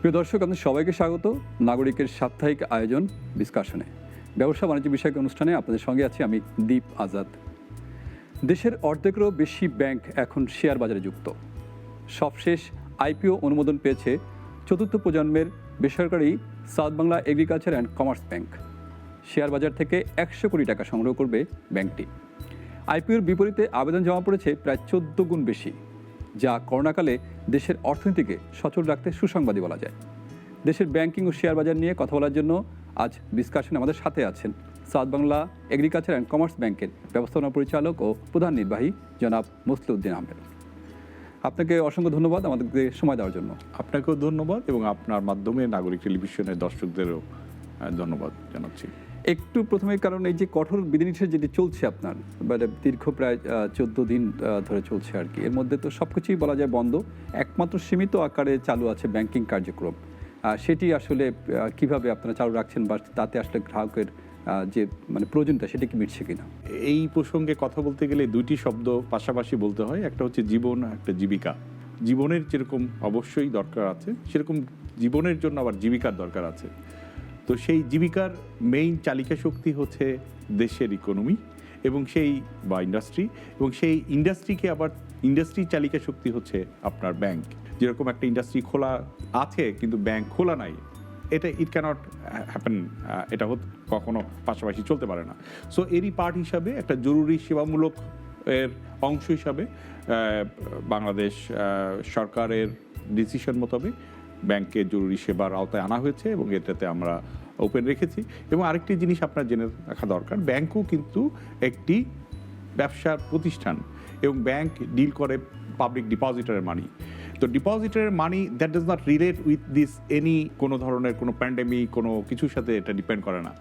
প্রিয় দর্শক, আপনাদের সবাইকে স্বাগত নাগরিকের সাপ্তাহিক আয়োজন ডিসকাশনে। ব্যবসা বাণিজ্য বিষয়ক অনুষ্ঠানে আপনাদের সঙ্গে আছি আমি দীপ আজাদ। দেশের অর্ধেকেরও বেশি ব্যাংক এখন শেয়ার বাজারে যুক্ত। সবশেষ আইপিও অনুমোদন পেয়েছে চতুর্থ প্রজন্মের বেসরকারি south Bangla agriculture and commerce bank. Share বাজার থেকে 100 কোটি টাকা সংগ্রহ করবে ব্যাংকটি। আইপিওর বিপরীতে আবেদন জমা পড়েছে প্রায় 14 গুণ বেশি, যা করোনাকালে দেশের অর্থনীতিকে সচল রাখতে সুসংবাদই বলা যায়। দেশের ব্যাংকিং ও শেয়ার বাজার নিয়ে কথা বলার জন্য আজ ডিসকাশনে আমাদের সাথে আছেন south Bangla agriculture and commerce ব্যাংকের ব্যবস্থাপনা পরিচালক ও প্রধান নির্বাহী জনাব মুসলিউদ্দিন আহমেদ। আপনাকে অসংখ্য ধন্যবাদ আমাদেরকে সময় দেওয়ার জন্য। আপনাকেও ধন্যবাদ এবং আপনার মাধ্যমে নাগরিক টেলিভিশনের দর্শকদেরও ধন্যবাদ জানাচ্ছি। একটু প্রথমে, কারণ এই যে কঠোর বিধিনিষেধ যেটি চলছে আপনার মানে দীর্ঘ প্রায় 14 দিন ধরে চলছে আর কি, এর মধ্যে তো সব কিছুই বলা যায় বন্ধ, একমাত্র সীমিত আকারে চালু আছে ব্যাংকিং কার্যক্রম। সেটি আসলে কিভাবে আপনারা চালু রাখছেন বা তাতে আসলে গ্রাহকের যে মানে প্রয়োজনটা সেটা কি মিটছে কিনা? এই প্রসঙ্গে কথা বলতে গেলে দুইটি শব্দ পাশাপাশি বলতে হয়, একটা হচ্ছে জীবন, একটা জীবিকা। জীবনের যেরকম অবশ্যই দরকার আছে, সেরকম জীবনের জন্য আবার জীবিকার দরকার আছে। তো সেই জীবিকার মেইন চালিকা শক্তি হচ্ছে দেশের ইকোনমি এবং সেই বা ইন্ডাস্ট্রি, এবং সেই ইন্ডাস্ট্রিকে আবার ইন্ডাস্ট্রি চালিকা শক্তি হচ্ছে আপনার ব্যাংক। যেরকম একটা ইন্ডাস্ট্রি খোলা আছে কিন্তু ব্যাংক খোলা নাই, এটা ইট ক্যানট হ্যাপেন, এটা কখনো পাশাপাশি চলতে পারে না। সো এরই পার্ট হিসাবে একটা জরুরি সেবামূলক এর অংশ হিসাবে বাংলাদেশ সরকারের ডিসিশন মোতাবেক ব্যাংকে জরুরি সেবার আওতায় আনা হয়েছে এবং এটাতে আমরা ওপেন রেখেছি। এবং আরেকটি জিনিস আপনার জেনে রাখা দরকার, ব্যাংকও কিন্তু একটি ব্যবসার প্রতিষ্ঠান এবং ব্যাংক ডিল করে পাবলিক ডিপোজিটরের মানি। তো ডিপোজিটরের money that does not relate with this any কোনো ধরনের কোনো প্যান্ডেমিক কোনো কিছুর সাথে এটা ডিপেন্ড করে না।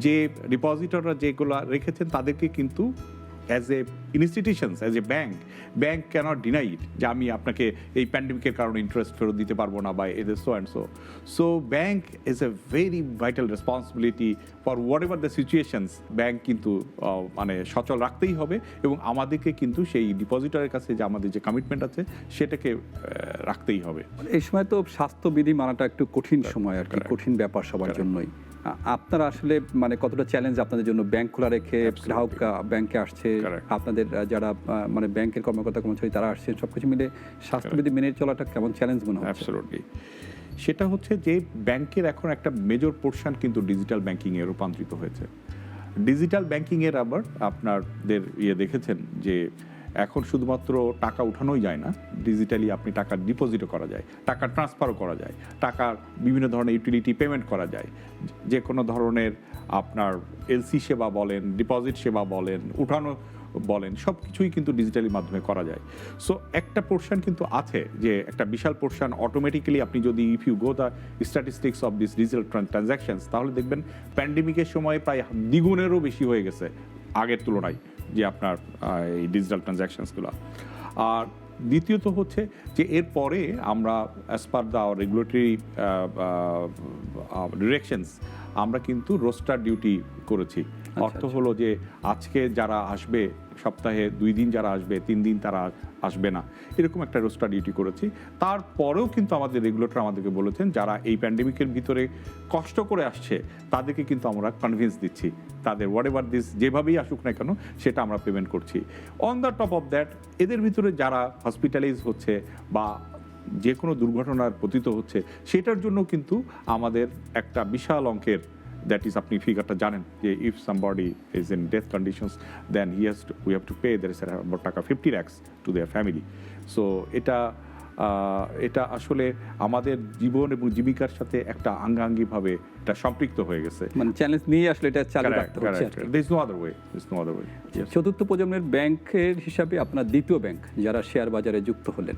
যে ডিপোজিটররা যেগুলো রেখেছেন তাদেরকে কিন্তু as a institutions, as a bank cannot deny it যে আমি আপনাকে এই প্যান্ডেমিকের কারণে ইন্টারেস্ট ফেরত দিতে পারবো না বা এদ so and so. So bank is a very vital responsibility for what ever the situations. Bank কিন্তু মানে সচল রাখতেই হবে এবং আমাদেরকে কিন্তু সেই ডিপোজিটরের কাছে যে আমাদের যে কমিটমেন্ট আছে সেটাকে রাখতেই হবে। এই সময় তো স্বাস্থ্যবিধি মানাটা একটু কঠিন সময় আর কি, কঠিন ব্যাপার সবার জন্যই। আপনারা আসলে মানে কতটা চ্যালেঞ্জ আপনাদের জন্য ব্যাংক খোলা রেখে গ্রাহক ব্যাংকে আসছে, আপনাদের যারা মানে ব্যাংকের কর্মকর্তা কর্মচারী তারা আসছে, সবকিছু মিলে স্বাস্থ্যবিধি মেনে চলাটা কেমন চ্যালেঞ্জ মনে হয়? অ্যাবসলিউটলি। সেটা হচ্ছে যে ব্যাংকের এখন একটা মেজর পোর্শন কিন্তু ডিজিটাল ব্যাংকিংয়ে রূপান্তরিত হয়েছে। ডিজিটাল ব্যাংকিংয়ের আবার আপনাদের দেখেছেন যে এখন শুধুমাত্র টাকা উঠানোই যায় না, ডিজিটালি আপনি টাকা ডিপোজিটও করা যায়, টাকা ট্রান্সফারও করা যায়, টাকার বিভিন্ন ধরনের ইউটিলিটি পেমেন্ট করা যায়, যে কোনো ধরনের আপনার এলসি সেবা বলেন, ডিপোজিট সেবা বলেন, উঠানো বলেন, সব কিছুই কিন্তু ডিজিটালি মাধ্যমে করা যায়। সো একটা পোর্শন কিন্তু আছে যে একটা বিশাল পোর্শন অটোমেটিক্যালি আপনি যদি if you go the statistics of this digital transactions তাহলে দেখবেন প্যান্ডেমিকের সময় প্রায় দ্বিগুণেরও বেশি হয়ে গেছে আগের তুলনায় যে আপনার এই ডিজিটাল ট্রানজ্যাকশনসগুলো। আর দ্বিতীয়ত হচ্ছে যে এরপরে আমরা as per the regulatory directions আমরা কিন্তু রোস্টার ডিউটি করেছি। অর্থ হলো যে আজকে যারা আসবে, সপ্তাহে 2 দিন যারা আসবে, 3 দিন তারা আসবে না, এরকম একটা রোস্টার ডিউটি করেছি। তারপরেও কিন্তু আমাদের রেগুলেটর আমাদেরকে বলেছেন যারা এই প্যান্ডেমিকের ভিতরে কষ্ট করে আসছে তাদেরকে কিন্তু আমরা কনভিন্স দিচ্ছি, তাদের হোয়াট এভার দিস যেভাবেই আসুক না কেন সেটা আমরা পেমেন্ট করছি। On the top of that এদের ভিতরে যারা হসপিটালাইজ হচ্ছে বা যে কোনো দুর্ঘটনার পতিত হচ্ছে সেটার জন্য কিন্তু আমাদের একটা বিশাল অঙ্কের দ্যাট ইজ আপনি ফিগারটা জানেন যে if somebody is in death conditions then we have to pay there is about taka 50 lakhs to their family. So এটা আসলে আমাদের জীবন এবং জীবিকার সাথে একটা আঙ্গাঙ্গিভাবে এটা সম্পৃক্ত হয়ে গেছে, মানে চ্যালেঞ্জ নিয়ে আসলে এটা চালু রাখতে হচ্ছে। There is no other way. চতুর্থ প্রজন্মের ব্যাংকের হিসাবে আপনার দ্বিতীয় ব্যাংক যারা শেয়ার বাজারে যুক্ত হলেন,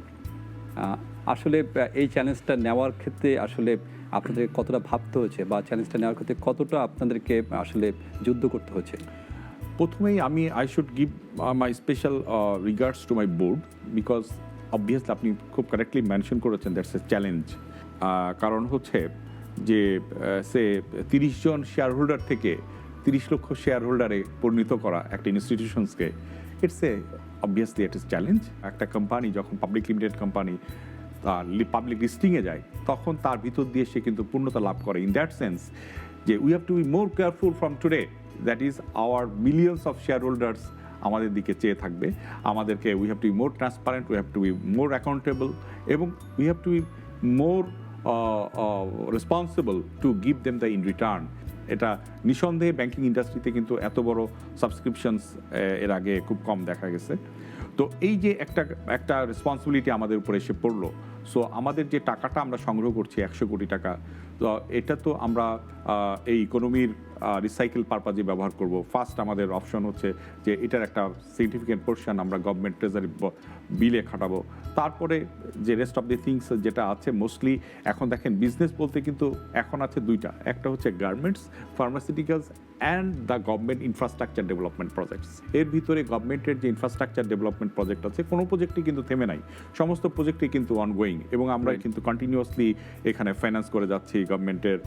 আসলে এই চ্যালেঞ্জটা নেওয়ার ক্ষেত্রে আসলে আপনাদের কতটা ভাবতে হয়েছে বা চ্যালেঞ্জটা নেওয়ার ক্ষেত্রে কতটা আপনাদেরকে আসলে যুদ্ধ করতে হয়েছে? প্রথমেই I should give my special regards to my board because obviously আপনি খুব কারেক্টলি মেনশন করেছেন দ্যাটস এ চ্যালেঞ্জ। কারণ হচ্ছে যে সে 30 জন শেয়ার হোল্ডার থেকে 30 লক্ষ শেয়ার হোল্ডারে পরিণত করা একটা ইনস্টিটিউশনসকে, it's a obviously it is challenge. একটা কোম্পানি যখন পাবলিক লিমিটেড কোম্পানি পাবলিক লিস্টিংয়ে যায় তখন তার ভিতর দিয়ে সে কিন্তু পূর্ণতা লাভ করে। ইন দ্যাট সেন্স যে we have to be more careful from today, that is our millions of share holders আমাদের দিকে চেয়ে থাকবে। আমাদেরকে we have to be more transparent, we have to be more accountable এবং we have to be more responsible to give them the in return. এটা নিঃসন্দেহে banking ইন্ডাস্ট্রিতে কিন্তু এত বড় সাবস্ক্রিপশনস এর আগে খুব কম দেখা গেছে। তো এই যে একটা রেসপন্সিবিলিটি আমাদের উপরে এসে পড়লো, সো আমাদের যে টাকাটা আমরা সংগ্রহ করছি 100 কোটি টাকা, তো এটা তো আমরা এই ইকোনমির রিসাইকেল পারপাজে ব্যবহার করব। ফার্স্ট আমাদের অপশন হচ্ছে যে এটার একটা সিগনিফিকেন্ট পোর্শন আমরা গভর্নমেন্ট ট্রেজারি বিলে খাটাবো। তারপরে যে রেস্ট অফ দি থিংস যেটা আছে মোস্টলি এখন দেখেন বিজনেস বলতে কিন্তু এখন আছে দুইটা, একটা হচ্ছে garments, pharmaceuticals and the government infrastructure development projects. এর ভিতরে গভর্নমেন্টের যে ইনফ্রাস্ট্রাকচার ডেভেলপমেন্ট প্রজেক্ট আছে কোনো প্রজেক্টই কিন্তু থেমে নাই, সমস্ত প্রজেক্টই কিন্তু অনগোয়িং এবং আমরা কিন্তু কন্টিনিউয়াসলি এখানে ফাইন্যান্স করে যাচ্ছি গভর্নমেন্টের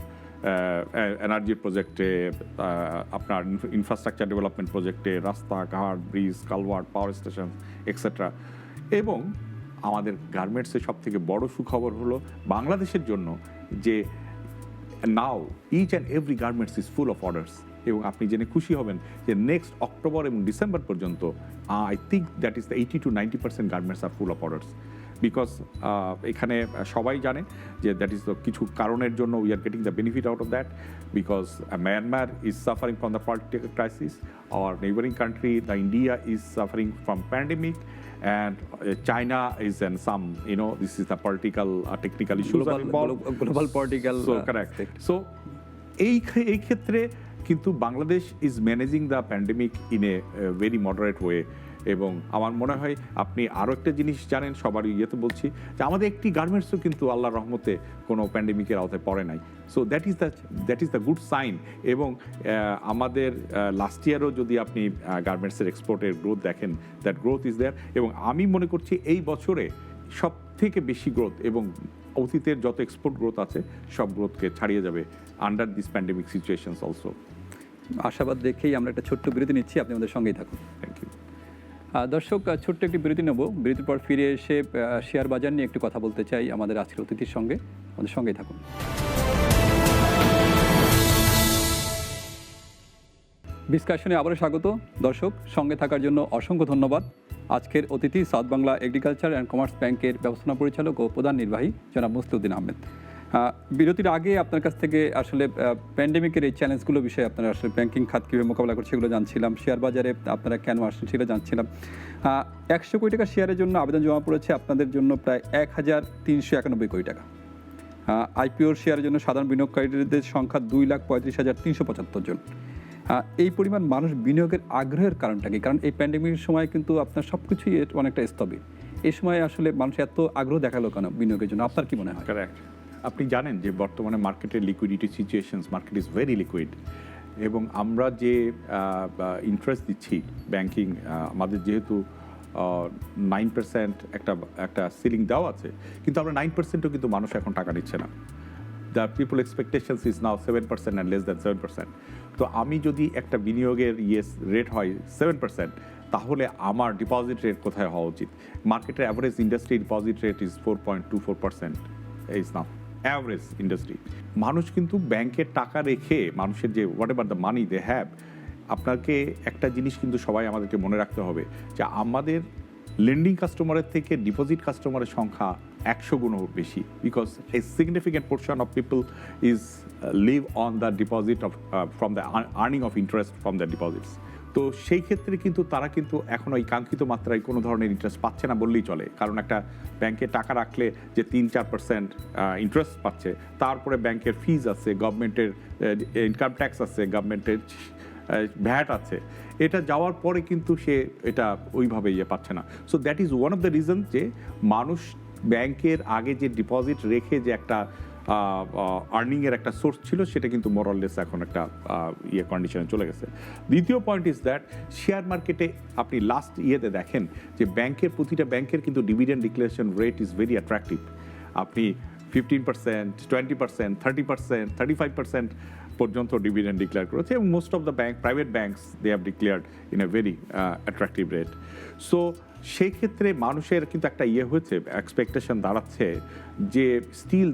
এনার্জি প্রজেক্টে, আপনার ইনফ্রাস্ট্রাকচার ডেভেলপমেন্ট প্রজেক্টে, রাস্তাঘাট, bridge, culvert, power station etcetera. এবং আমাদের গার্মেন্টসের সব থেকে বড় সুখবর হলো বাংলাদেশের জন্য যে now each and every garments is full of orders. এবং আপনি জেনে খুশি হবেন যে নেক্সট অক্টোবর এবং ডিসেম্বর পর্যন্ত I think that is the 80 to 90% garments আর ফুল অফ অর্ডার্স। বিকজ এখানে সবাই জানে যে দ্যাট ইজ দ্য কিছু কারণের জন্য we are getting the benefit out of that, because Myanmar is suffering from the political crisis, our neighbouring country the India is suffering from pandemic, and China is in some, this is the political technical issues are involved, global political so correct. So এই ক্ষেত্রে কিন্তু Bangladesh is managing the pandemic in a very moderate way. এবং আমার মনে হয় আপনি আরও একটা জিনিস জানেন, সবারই ইয়েতে বলছি যে আমাদের একটি গার্মেন্টসও কিন্তু আল্লাহর রহমতে কোনো প্যান্ডেমিকের আওতায় পড়ে নাই। So that is the good sign. এবং আমাদের লাস্ট ইয়ারও যদি আপনি গার্মেন্টসের এক্সপোর্টের গ্রোথ দেখেন, দ্যাট গ্রোথ ইজ দেয়ার। এবং আমি মনে করছি এই বছরে সব থেকে বেশি গ্রোথ এবং অতীতের যত এক্সপোর্ট গ্রোথ আছে সব গ্রোথকে ছাড়িয়ে যাবে under this pandemic situations also. আশাবাদ দেখেই আমরা একটা ছোট্ট বিরতি নিচ্ছি, আপনি আমাদের সঙ্গেই থাকুন। Thank you. দর্শক, ছোট্ট একটি বিরতি নেব। বিরতির পর ফিরে এসে শেয়ার বাজার নিয়ে একটু কথা বলতে চাই আমাদের আজকের অতিথির সঙ্গে। আমাদের সঙ্গেই থাকুন। ডিসকাশনে আবারও স্বাগত। দর্শক, সঙ্গে থাকার জন্য অসংখ্য ধন্যবাদ। আজকের অতিথি south Bangla agriculture and commerce ব্যাংকের ব্যবস্থাপনা পরিচালক ও প্রধান নির্বাহী জনাব মুস্তাউদ্দিন আহমেদ। বিরতির আগে আপনার কাছ থেকে আসলে প্যান্ডেমিকের এই চ্যালেঞ্জগুলো বিষয়ে আপনারা আসলে ব্যাংকিং খাত কীভাবে মোকাবিলা করছে সেগুলো জানছিলাম, শেয়ার বাজারে আপনারা কেন আসছেন সেটা জানছিলাম। 100 কোটি টাকা শেয়ারের জন্য আবেদন জমা পড়েছে আপনাদের জন্য প্রায় 1391 কোটি টাকা। আইপিওর শেয়ারের জন্য সাধারণ বিনিয়োগকারীদের সংখ্যা 2,35,375 জন। এই পরিমাণ মানুষ বিনিয়োগের আগ্রহের কারণটা কি? কারণ এই প্যান্ডেমিকের সময় কিন্তু আপনার সব কিছুই অনেকটা স্থবির। এই সময় আসলে মানুষ এত আগ্রহ দেখালো কেন বিনিয়োগের জন্য, আপনার কি মনে হয়? কারেক্ট। আপনি জানেন যে বর্তমানে মার্কেটের liquidity situations, market is very liquid. এবং আমরা যে ইন্টারেস্ট দিচ্ছি ব্যাংকিং, আমাদের যেহেতু 9% একটা সিলিং দেওয়া আছে, কিন্তু আমরা 9%ও কিন্তু মানুষ এখন টাকা নিচ্ছে না। The people expectations is now 7% and less than 7%। তো আমি যদি একটা বিনিয়োগের রেট হয় 7%, তাহলে আমার ডিপোজিট রেট কোথায় হওয়া উচিত? মার্কেটের average industry deposit rate is 4.24%, is now average industry. মানুষ কিন্তু ব্যাংকের টাকা রেখে মানুষের যে whatever the money they have, আপনাকে একটা জিনিস কিন্তু সবাই আমাদেরকে মনে রাখতে হবে যে আমাদের লেন্ডিং কাস্টমারের থেকে ডিপোজিট কাস্টমারের সংখ্যা 100 গুণ বেশি, because a significant portion of people is live on the deposit of from the earning of interest from the deposits. তো সেই ক্ষেত্রে কিন্তু তারা কিন্তু এখন ওই কাঙ্ক্ষিত মাত্রায় কোনো ধরনের ইন্টারেস্ট পাচ্ছে না বললেই চলে। কারণ একটা ব্যাংকে টাকা রাখলে যে 3-4% ইন্টারেস্ট পাচ্ছে, তারপরে ব্যাংকের ফিজ আছে, গভর্নমেন্টের ইনকাম ট্যাক্স আছে, গভর্নমেন্টের ভ্যাট আছে, এটা যাওয়ার পরে কিন্তু সে এটা ওইভাবে পাচ্ছে না। So that is one of the reason যে মানুষ ব্যাংকের আগে যে ডিপোজিট রেখে যে একটা আর্নিংয়ের একটা সোর্স ছিল, সেটা কিন্তু মোরাললেস এখন একটা কন্ডিশনে চলে গেছে। দ্বিতীয় পয়েন্ট ইজ দ্যাট শেয়ার মার্কেটে আপনি লাস্ট ইয়েতে দেখেন যে প্রতিটা ব্যাংকের কিন্তু dividend declaration rate is very attractive. আপনি 15%, 20%, 30%, 35% পর্যন্ত ডিভিডেন্ড ডিক্লেয়ার করেছে, এবং most of the private banks they have declared in a very attractive rate. So সেই ক্ষেত্রে মানুষের কিন্তু একটা হয়েছে, এক্সপেকটেশন দাঁড়াচ্ছে যে স্টিল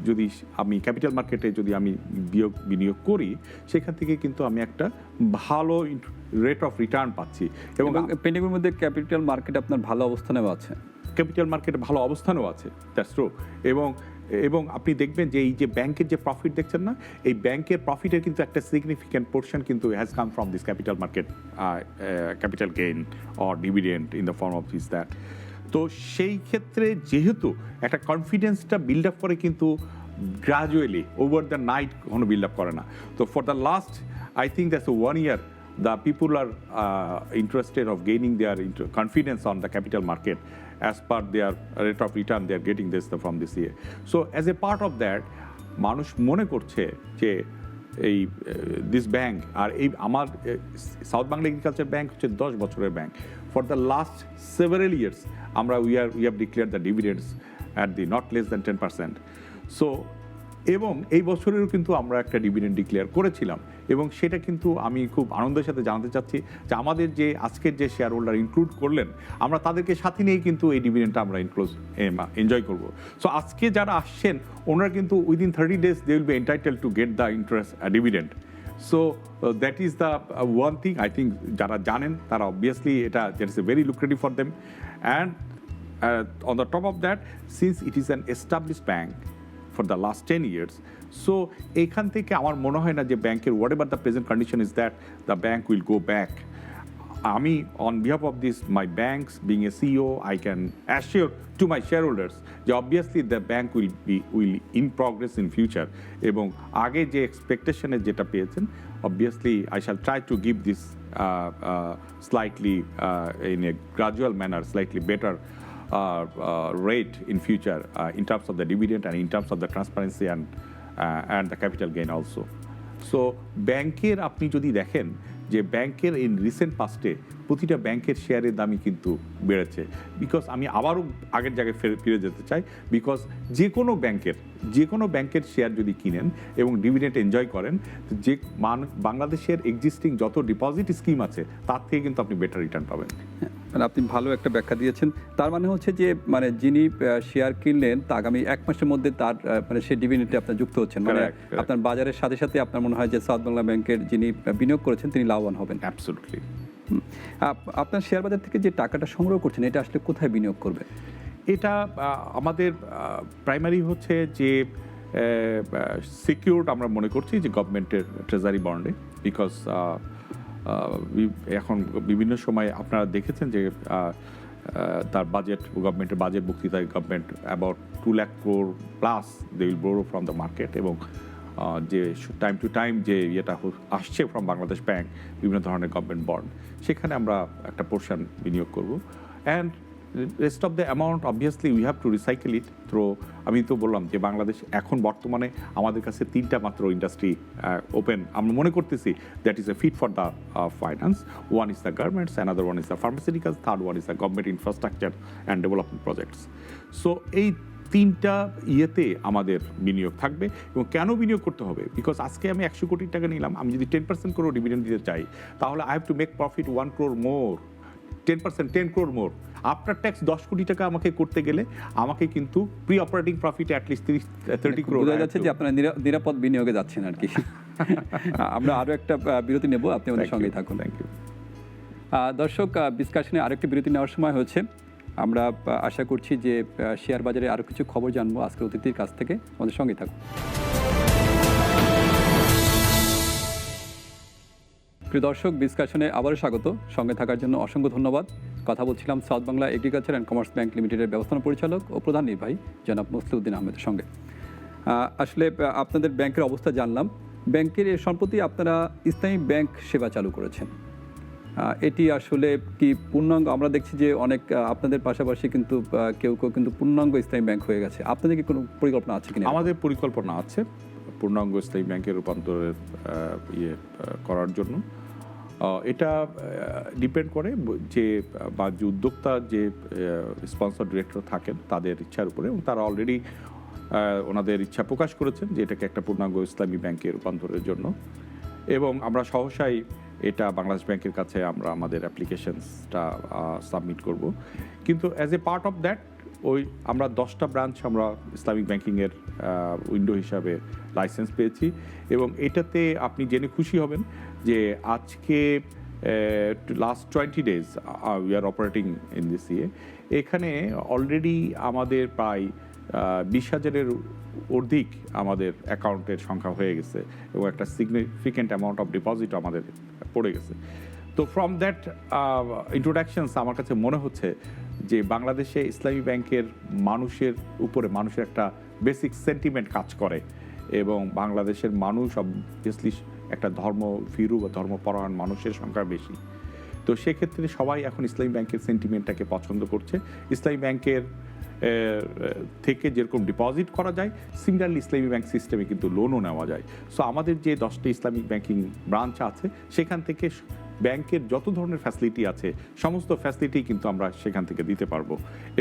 যদি আমি ক্যাপিটাল মার্কেটে যদি আমি বিনিয়োগ করি, সেখান থেকে কিন্তু আমি একটা ভালো রেট অফ রিটার্ন পাচ্ছি। এবং পেন্ডিংয়ের মধ্যে ক্যাপিটাল মার্কেট আপনার ভালো অবস্থানেও আছে, ক্যাপিটাল মার্কেটে ভালো অবস্থানও আছে, দ্যাটস ট্রু। এবং আপনি দেখবেন যে এই যে ব্যাংকের যে প্রফিট দেখছেন না, এই ব্যাংকের প্রফিটের কিন্তু একটা সিগনিফিক্যান্ট পোর্শন কিন্তু has come from this capital market capital gain or dividend in the form of this that. তো সেই ক্ষেত্রে যেহেতু একটা কনফিডেন্সটা বিল্ড আপ করে কিন্তু গ্রাজুয়ালি ওভার দ্য নাইট কখনো বিল্ড আপ করে না। তো for the last I think that's 1 year the people are interested of gaining their confidence on the capital market as per their rate of return they are getting this from this year. So as a part of that, মানুষ মনে করছে যে এই this bank আর এই আমার south Bangla agriculture bank হচ্ছে 10 বছরের bank. For the last several years আমরা we have declare the dividends at the not less than 10%. So এবং এই বছরেরও কিন্তু আমরা একটা ডিভিডেন্ড ডিক্লেয়ার করেছিলাম, এবং সেটা কিন্তু আমি খুব আনন্দের সাথে জানাতে চাচ্ছি যে আমাদের যে আজকের যে শেয়ার হোল্ডার ইনক্লুড করলেন, আমরা তাদেরকে সাথে নিয়েই কিন্তু এই ডিভিডেন্ডটা আমরা এনজয় করব। সো আজকে যারা আসছেন ওনারা কিন্তু within 30 days they will be entitled to get the interest dividend. So that is the one thing I think যারা জানেন তারা অবভিয়াসলি এটা that is a very lucrative for them. And on the top of that, since it is an established bank for the last 10 years. So এখান থেকে আমার মনে হয় না যে ব্যাংকের whatever the present condition is that the bank will go back. আমি on behalf of this my banks being a CEO I can assure to my shareholders যে obviously the bank will in progress in future, এবং আগে যে এক্সপেকটেশনে যেটা পেয়েছেন obviously I shall try to give this slightly in a gradual manner slightly better rate in future in terms of the dividend and in terms of the transparency and the capital gain also. So ব্যাংকের আপনি যদি দেখেন যে ব্যাংকের in recent পাস্টে প্রতিটা ব্যাংকের শেয়ারের দামই কিন্তু বেড়েছে। বিকজ আমি আবারও আগের জায়গায় ফিরে যেতে চাই, বিকজ যে কোনো ব্যাংকের শেয়ার যদি কিনেন এবং ডিভিডেন্ড এনজয় করেন, যে বাংলাদেশের এক্সিস্টিং যত ডিপোজিট স্কিম আছে তার থেকে কিন্তু আপনি বেটার রিটার্ন পাবেন। মানে আপনি ভালো একটা ব্যাখ্যা দিয়েছেন। তার মানে হচ্ছে যে মানে যিনি শেয়ার কিনলেন তা আগামী 1 মাসের মধ্যে তার মানে সেই ডিভিডেন্টে আপনার যুক্ত হচ্ছেন, মানে আপনার বাজারের সাথে সাথে আপনার মনে হয় যে সাউথ বাংলা ব্যাংকের যিনি বিনিয়োগ করেছেন তিনি লাভবান হবেন। অ্যাবসলিউটলি। আপনার শেয়ার বাজার থেকে যে টাকাটা সংগ্রহ করছেন এটা আসলে কোথায় বিনিয়োগ করবে? এটা আমাদের প্রাইমারি হচ্ছে যে সিকিউরড আমরা মনে করছি যে গভর্নমেন্টের ট্রেজারি বন্ডে, বিকজ এখন বিভিন্ন সময় আপনারা দেখেছেন যে তার বাজেট, গভর্নমেন্টের বাজেট বক্তৃতায় government about 2 lakh crore plus they will borrow from the market, এবং যে টাইম টু টাইম যে ইয়েটা আসছে ফ্রম বাংলাদেশ ব্যাংক বিভিন্ন ধরনের গভর্নমেন্ট বন্ড, সেখানে আমরা একটা পোর্শন বিনিয়োগ করব। And rest of the amount obviously we have to recycle it through. আমি তো বললাম যে বাংলাদেশ এখন বর্তমানে আমাদের কাছে 3টা মাত্র ইন্ডাস্ট্রি ওপেন আমরা মনে করতেছি that is a fit for the finance. One is the garments, another one is the pharmaceuticals, third one is the government infrastructure and development projects. So এই 3টা ইয়েতে আমাদের বিনিয়োগ থাকবে। এবং কেন বিনিয়োগ করতে হবে? বিকজ আজকে আমি 100 কোটি টাকা নিলাম, আমি যদি 10% করে ডিভিডেন্ড দিতে চাই তাহলে I have to make profit 1 crore more, 10%, 10 crore more. After tax 10 কোটি টাকা আমাকে করতে গেলে আমাকে কিন্তু pre operating profit at least 30 crore। বোঝা যাচ্ছে যে আপনারা নিরাপদ বিনিয়োগে যাচ্ছেন আর কি। আমরা আরও একটা বিরতি নেব, আপনি আমাদের সঙ্গেই থাকুন। Thank you. দর্শক, ডিসকাশনে আরেকটি বিরতি নেওয়ার সময় হচ্ছে। আমরা আশা করছি যে শেয়ার বাজারে আরও কিছু খবর জানবো আজকের অতিথির কাছ থেকে, আমাদের সঙ্গেই থাকুন। প্রিয় দর্শক, ডিসকাশনে আবারও স্বাগত। সঙ্গে থাকার জন্য অসংখ্য ধন্যবাদ। কথা বলছিলাম south Bangla agriculture and commerce bank লিমিটেডের ব্যবস্থাপনা পরিচালক ও প্রধান নির্বাহী জনাব মুসলিউদ্দিন আহমেদের সঙ্গে। আসলে আপনাদের ব্যাংকের অবস্থা জানলাম। ব্যাংকের সম্প্রতি আপনারা ইসলামী ব্যাংক সেবা চালু করেছেন, এটি আসলে কি পূর্ণাঙ্গ? আমরা দেখছি যে অনেক আপনাদের পাশাপাশি কিন্তু কেউ কেউ কিন্তু পূর্ণাঙ্গ ইসলামী ব্যাংক হয়ে গেছে। আপনাদের কি কোনো পরিকল্পনা আছে কিনা? আমাদের পরিকল্পনা আছে পূর্ণাঙ্গ ইসলামী ব্যাংকের রূপান্তরের করার জন্য। এটা ডিপেন্ড করে যে বা যে উদ্যোক্তা যে স্পন্সর ডিরেক্টর থাকেন তাদের ইচ্ছার উপরে, এবং তারা অলরেডি ওনাদের ইচ্ছা প্রকাশ করেছেন যে এটাকে একটা পূর্ণাঙ্গ ইসলামী ব্যাংকে রূপান্তরের জন্য। এবং আমরা সহসাই এটা বাংলাদেশ ব্যাংকের কাছে আমরা আমাদের অ্যাপ্লিকেশনসটা সাবমিট করব। কিন্তু as A part of that ওই আমরা 10টা ব্রাঞ্চ আমরা ইসলামিক ব্যাংকিংয়ের উইন্ডো হিসাবে লাইসেন্স পেয়েছি, এবং এটাতে আপনি জেনে খুশি হবেন যে আজকে last 20 days we are operating in this ইয়ে। এখানে অলরেডি আমাদের প্রায় 20,000-এর অধিক আমাদের অ্যাকাউন্টের সংখ্যা হয়ে গেছে, এবং একটা সিগনিফিক্যান্ট অ্যামাউন্ট অফ ডিপোজিট আমাদের পড়ে গেছে। তো ফ্রম দ্যাট ইন্ট্রোডাকশনস আমার কাছে মনে হচ্ছে যে বাংলাদেশে ইসলামী ব্যাংকের মানুষের উপরে মানুষের একটা বেসিক সেন্টিমেন্ট কাজ করে, এবং বাংলাদেশের মানুষ অবভিয়াসলি একটা ধর্মভীরু বা ধর্মপরায়ণ মানুষের সংখ্যা বেশি। তো সেক্ষেত্রে সবাই এখন ইসলামী ব্যাংকের সেন্টিমেন্টটাকে পছন্দ করছে। ইসলামী ব্যাংকের থেকে যেরকম ডিপোজিট করা যায়, সিমিলারলি ইসলামী ব্যাংক সিস্টেমে কিন্তু লোনও নেওয়া যায়। সো আমাদের যে 10টি ইসলামিক ব্যাংকিং ব্রাঞ্চ আছে সেখান থেকে ব্যাংকের যত ধরনের ফ্যাসিলিটি আছে সমস্ত ফ্যাসিলিটি কিন্তু আমরা সেখান থেকে দিতে পারবো।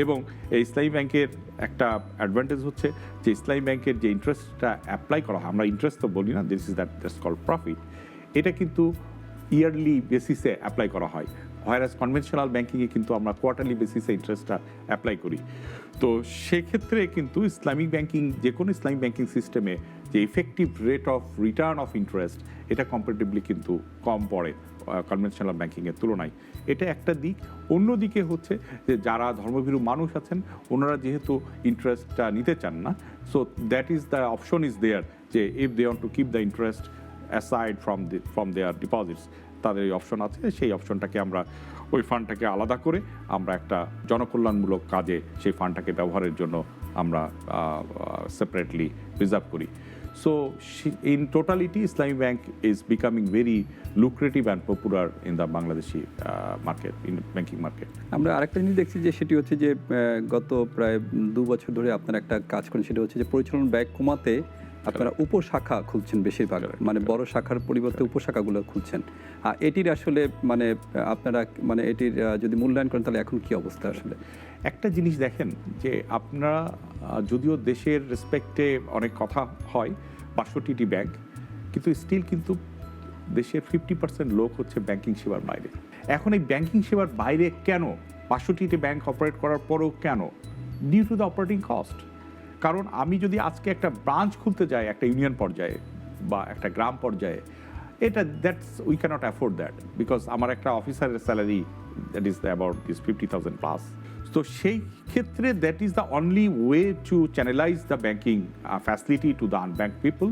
এবং এই ইসলামী ব্যাংকের একটা অ্যাডভান্টেজ হচ্ছে যে ইসলামী ব্যাংকের যে ইন্টারেস্টটা অ্যাপ্লাই করা হয়, আমরা ইন্টারেস্ট তো বলি না, this is that's called profit, এটা কিন্তু ইয়ারলি বেসিসে অ্যাপ্লাই করা হয়। হোয়ারাস কনভেনশনাল ব্যাংকিংয়ে কিন্তু আমরা কোয়ার্টারলি বেসিসে ইন্টারেস্টটা অ্যাপ্লাই করি। তো সেক্ষেত্রে কিন্তু ইসলামিক ব্যাংকিং, যে কোনো ইসলামিক ব্যাংকিং সিস্টেমে যে effective rate of return of interest এটা কম্পারেটিভলি কিন্তু কম পড়ে কনভেনশনাল ব্যাংকিংয়ের তুলনায়। এটা একটা দিক। অন্যদিকে হচ্ছে যে যারা ধর্মভীরু মানুষ আছেন ওনারা যেহেতু ইন্টারেস্টটা নিতে চান না, so that is the option is there যে if they want to keep the interest aside from their deposits, তাদের এই অপশন আছে। সেই অপশনটাকে আমরা ওই ফান্ডটাকে আলাদা করে আমরা একটা জনকল্যাণমূলক কাজে সেই ফান্ডটাকে ব্যবহারের জন্য আমরা সেপারেটলি রিজার্ভ করি। So in totality Islami bank is becoming very lucrative and popular in the Bangladeshi market, in banking market. আমরা আরেকটা জিনিস দেখছি যে সেটি হচ্ছে যে গত প্রায় 2 বছর ধরে আপনারা একটা কাজ করেন, সেটা হচ্ছে যে পরিচালন ব্যয় কমাতে আপনারা উপশাখা খুলছেন বেশিরভাগ, মানে বড় শাখার পরিবর্তে উপশাখাগুলো খুলছেন। এটির আসলে মানে আপনারা মানে এটির যদি মূল্যায়ন করেন তাহলে এখন কি অবস্থা আসলে? একটা জিনিস দেখেন যে আপনারা যদিও দেশের রেসপেক্টে অনেক কথা হয়, 62টি ব্যাংক, কিন্তু স্টিল কিন্তু দেশের 50% লোক হচ্ছে ব্যাংকিং সেবার বাইরে। এখন এই ব্যাংকিং সেবার বাইরে কেন 62টি ব্যাংক অপারেট করার পরেও কেন? Due to the operating cost. কারণ আমি যদি আজকে একটা ব্রাঞ্চ খুলতে যাই একটা ইউনিয়ন পর্যায়ে বা একটা গ্রাম পর্যায়ে, এটা that's we can't afford that, because আমার একটা অফিসারের salary that is about this 50,000 plus. তো সেই ক্ষেত্রে that is the only way to channelize the banking facility to the unbanked people.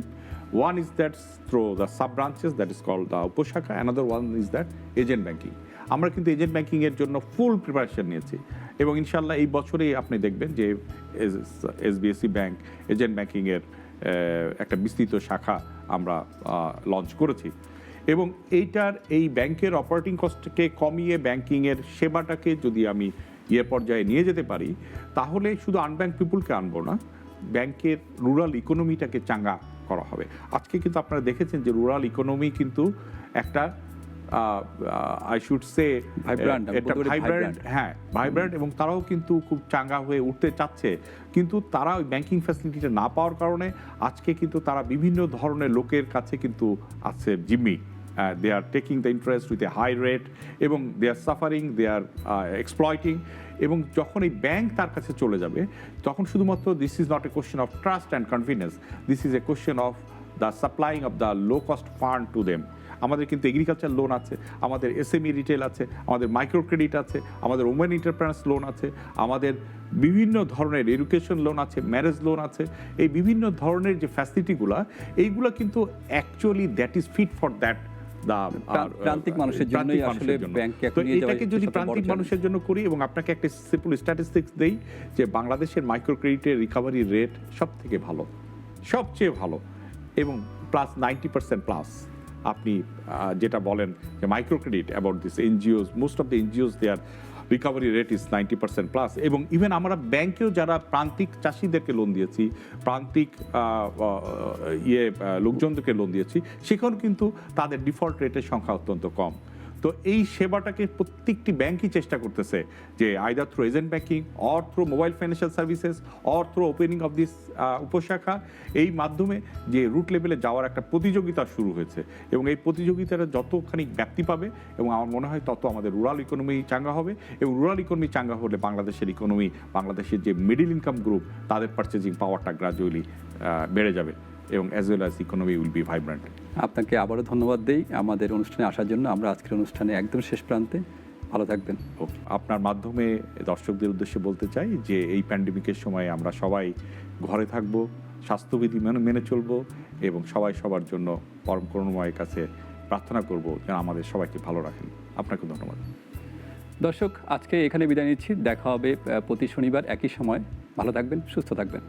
One is that through the sub branches, that is called the Uposhaka. Another one is that agent banking. আমরা কিন্তু agent ব্যাংকিংয়ের জন্য ফুল preparation নিয়েছি, এবং ইনশাল্লাহ এই বছরেই আপনি দেখবেন যে এসবিএসসি ব্যাংক এজেন্ট ব্যাংকিংয়ের একটা বিস্তৃত শাখা আমরা লঞ্চ করেছি। এবং এই ব্যাংকের অপারেটিং কস্টকে কমিয়ে ব্যাংকিংয়ের সেবাটাকে যদি আমি পর্যায়ে নিয়ে যেতে পারি, তাহলে শুধু আনব্যাংক পিপুলকে আনবো না, ব্যাংকের রুরাল ইকোনমিটাকে চাঙ্গা করা হবে। আজকে কিন্তু আপনারা দেখেছেন যে রুরাল ইকোনমি কিন্তু একটা আই শুড সে ভাইব্রেন্ট, এবং তারাও কিন্তু খুব চাঙ্গা হয়ে উঠতে চাচ্ছে। কিন্তু তারা ওই ব্যাংকিং ফ্যাসিলিটিটা না পাওয়ার কারণে আজকে কিন্তু তারা বিভিন্ন ধরনের লোকের কাছে কিন্তু আছে জিম্মি। They are taking the interest with a high rate, এবং they are suffering, they are exploiting. এবং যখন এই ব্যাংক তার কাছে চলে যাবে তখন শুধুমাত্র this is not a question of trust and confidence, this is a question of the supplying of the low cost fund to them. আমাদের কিন্তু এগ্রিকালচার লোন আছে, আমাদের এসএমই রিটেল আছে, আমাদের মাইক্রো ক্রেডিট আছে, আমাদের ওমেন এন্টারপ্রেনার্স লোন আছে, আমাদের বিভিন্ন ধরনের এডুকেশন লোন আছে, ম্যারেজ লোন আছে। এই বিভিন্ন ধরনের যে ফ্যাসিলিটিগুলো, এইগুলো কিন্তু actually that is fit for that প্রান্তিক মানুষের জন্য। তো এটাকে যদি প্রান্তিক মানুষের জন্য করি, এবং আপনাকে একটা সিম্পল স্ট্যাটিস্টিক্স দেই যে বাংলাদেশের মাইক্রো ক্রেডিটের রিকভারি রেট সব থেকে ভালো, সবচেয়ে ভালো, এবং প্লাস 90% প্লাস। আপনি যেটা বলেন যে micro credit about this NGOs, most of the NGOs their recovery rate is 90% plus. এবং ইভেন আমরা ব্যাংকেও যারা প্রান্তিক চাষিদেরকে লোন দিয়েছি, প্রান্তিক লোকজনদেরকে লোন দিয়েছি, সেখানে কিন্তু তাদের ডিফল্ট রেটের সংখ্যা অত্যন্ত কম। তো এই সেবাটাকে প্রত্যেকটি ব্যাংকই চেষ্টা করতেছে যে either through agent banking or through mobile financial services or through opening of this উপশাখা, এই মাধ্যমে যে রুট লেভেলে যাওয়ার একটা প্রতিযোগিতা শুরু হয়েছে এবং এই প্রতিযোগিতাটা যতখানি ব্যাপ্তি পাবে এবং আমার মনে হয় তত আমাদের রুরাল ইকোনমি চাঙ্গা হবে এবং রুরাল ইকোনমি চাঙ্গা হলে বাংলাদেশের ইকোনমি, বাংলাদেশের যে মিডিল ইনকাম গ্রুপ তাদের পারচেজিং পাওয়ারটা গ্রাজুয়ালি বেড়ে যাবে এবং as well as economy will be vibrant. আপনাকে আবারও ধন্যবাদ দেই আমাদের অনুষ্ঠানে আসার জন্য। আমরা আজকের অনুষ্ঠানে একদম শেষ প্রান্তে, ভালো থাকবেন। আপনার মাধ্যমে দর্শকদের উদ্দেশ্যে বলতে চাই যে এই প্যান্ডেমিকের সময় আমরা সবাই ঘরে থাকব, স্বাস্থ্যবিধি মেনে চলব এবং সবাই সবার জন্য পরম করুণাময়ের কাছে প্রার্থনা করব যেন আমাদের সবাইকে ভালো রাখেন। আপনাকে ধন্যবাদ। দর্শক, আজকে এখানে বিদায় নিচ্ছি। দেখা হবে প্রতি শনিবার একই সময়। ভালো থাকবেন, সুস্থ থাকবেন।